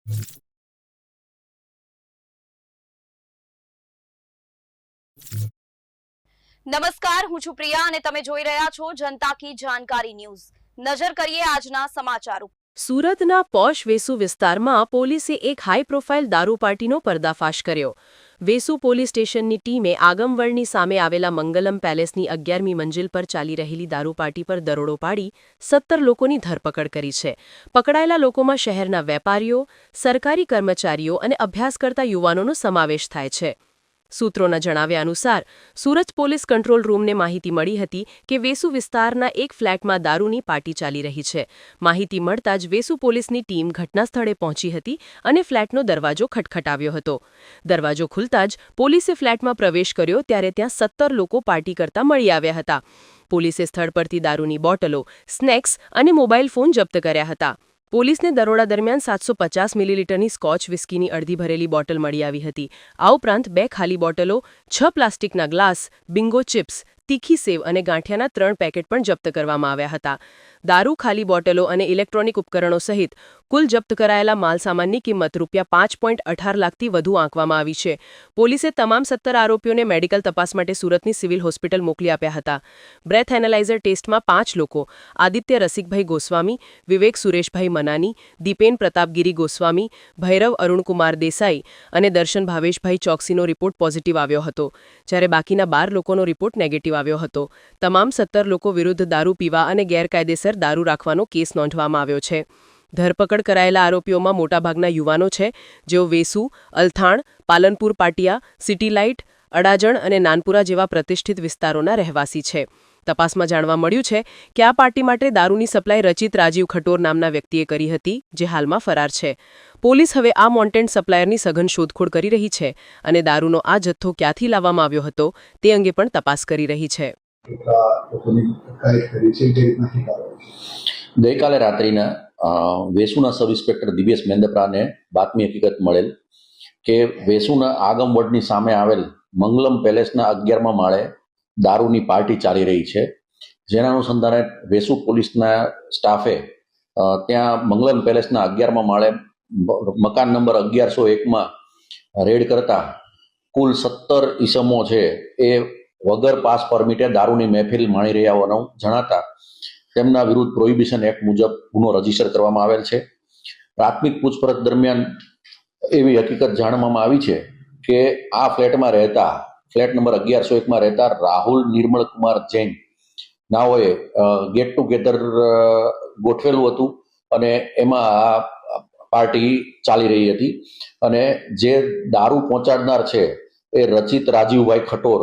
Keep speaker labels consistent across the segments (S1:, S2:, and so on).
S1: નમસ્કાર, હું છું પ્રિયા અને તમે જોઈ રહ્યા છો જનતા કી જાણકારી ન્યૂઝ। નજર કરીએ આજના સમાચારો। સુરતના પોશ વેસુ વિસ્તારમાં પોલીસે એક હાઈ પ્રોફાઇલ દારૂ પાર્ટીનો પર્દાફાશ કર્યો। વેસુ પોલીસ સ્ટેશનની ટીમે આગમવળની સામે આવેલા મંગલમ પેલેસની 11મી મંજિલ પર ચાલી રહેલી દારૂ પાર્ટી પર દરોડો પાડી 17 લોકોની ધરપકડ કરી છે। પકડાયેલા લોકોમાં શહેરના વેપારીઓ, સરકારી કર્મચારીઓ અને અભ્યાસ કરતા યુવાનોનો સમાવેશ થાય છે। સૂત્રોના જણાવ્યા અનુસાર સુરત પોલીસ કંટ્રોલ રૂમને માહિતી મળી હતી કે વેસુ વિસ્તારના એક ફ્લેટમાં દારૂની પાર્ટી ચાલી રહી છે। માહિતી મળતા જ વેસુ પોલીસની ટીમ ઘટના સ્થળે પહોંચી હતી અને ફ્લેટનો દરવાજો ખટખટાવ્યો હતો। દરવાજો ખુલતા જ પોલીસે ફ્લેટમાં પ્રવેશ કર્યો ત્યારે ત્યાં 17 લોકો પાર્ટી કરતા મળી આવ્યા હતા। પોલીસે સ્થળ પરથી દારૂની બોટલો, સ્નેક્સ અને મોબાઈલ ફોન જપ્ત કર્યા હતા। પોલીસને દરોડા દરમિયાન 750 મિલીલીટરની સ્કોચ વિસ્કીની અડધી ભરેલી બોટલ મળી આવી હતી। આ ઉપરાંત 2 ખાલી બોટલો, 6 પ્લાસ્ટિકના ગ્લાસ, બિંગો ચિપ્સ, તીખી સેવ અને ગાંઠિયાના 3 પેકેટ પણ જપ્ત કરવામાં આવ્યા હતા। દારૂ, ખાલી બોટલો અને ઇલેક્ટ્રોનિક ઉપકરણો સહિત કુલ જપ્ત કરાયેલા માલસામાનની કિંમત ₹5.18 લાખથી વધુ આંકવામાં આવી છે। પોલીસે તમામ 17 આરોપીઓને મેડિકલ તપાસ માટે સુરતની સિવિલ હોસ્પિટલ મોકલી આપ્યા હતા। બ્રેથ એનાલાઇઝર ટેસ્ટમાં 5 લોકો આદિત્ય રસિકભાઈ ગોસ્વામી, વિવેક સુરેશભાઈ મનાની, દીપેન પ્રતાપગીરી ગોસ્વામી, ભૈરવ અરુણકુમાર દેસાઈ અને દર્શન ભાવેશભાઈ ચોકસીનો રિપોર્ટ પોઝિટિવ આવ્યો હતો, જ્યારે બાકીના 12 લોકોનો રિપોર્ટ નેગેટિવ આવ્યો હતો। તમામ 17 લોકો વિરુદ્ધ દારૂ પીવા અને ગેરકાયદેસર દારૂ રાખવાનો કેસ નોંધવામાં આવ્યો છે। ધરપકડ કરાયેલા આરોપીઓમાં મોટાભાગના યુવાનો છે, જેઓ વેસુ, અલથાણ, પાલનપુર પાટિયા, સિટી લાઇટ, અડાજણ અને નાનપુરા જેવા પ્રતિષ્ઠિત વિસ્તારોના રહેવાસી છે। તપાસમાં જાણવા મળ્યું છે કે આ પાર્ટી માટે દારૂની સપ્લાય રચિત રાજીવ ખટોર નામના વ્યક્તિએ કરી હતી, જે હાલમાં ફરાર છે। પોલીસ હવે આ મોન્ટેન્ટ સપ્લાયરની સઘન શોધખોળ કરી રહી છે અને દારૂનો આ જથ્થો ક્યાંથી લાવવામાં આવ્યો હતો તે અંગે પણ તપાસ કરી રહી છે।
S2: ગઈકાલે રાત્રિના વેસુના સબ ઇન્સ્પેક્ટર દિવ્યેશ મેંદપરાને બાતમી હકીકત મળેલ કે વેસુના આગમવડની સામે આવેલ મંગલમ પેલેસના 11મા માળે દારૂની પાર્ટી ચાલી રહી છે, જેના અનુસંધાને વેસુ પોલીસના સ્ટાફે ત્યાં મંગલમ પેલેસના 11મા માળે મકાન નંબર 1101માં રેડ કરતા કુલ 17 ઈસમો છે એ વગર પાસ પરમિટે દારૂની મહેફિલ માણી રહ્યા હોવાનું જણાતા તેમના વિરુદ્ધ પ્રોહિબિશન એક્ટ મુજબ ગુનો રજીસ્ટર કરવામાં આવેલ છે। પ્રાથમિક પૂછપરછ દરમિયાન એવી હકીકત જાણવામાં આવી છે કે આ ફ્લેટમાં રહેતા ફ્લેટ નંબર 1101માં રહેતા રાહુલ નિર્મળ કુમાર જૈન નાઓએ ગેટ ટુગેધર ગોઠવેલું હતું અને એમાં આ પાર્ટી ચાલી રહી હતી અને જે દારૂ પહોંચાડનાર છે એ રચિત રાજીવભાઈ ખટોર,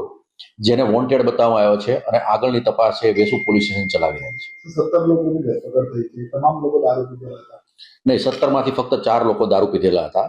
S2: જેને વોન્ટેડ બતાવવામાં આવ્યો છે અને આગળની તપાસ છે વેસુ પોલીસ સ્ટેશન ચલાવી રહી છે।
S3: 17 લોકોની ધરપકડ થઈ છે, તમામ લોકો દારૂ પીધેલા હતા?
S2: નહીં, 17માંથી ફક્ત 4 લોકો દારૂ પીધેલા હતા।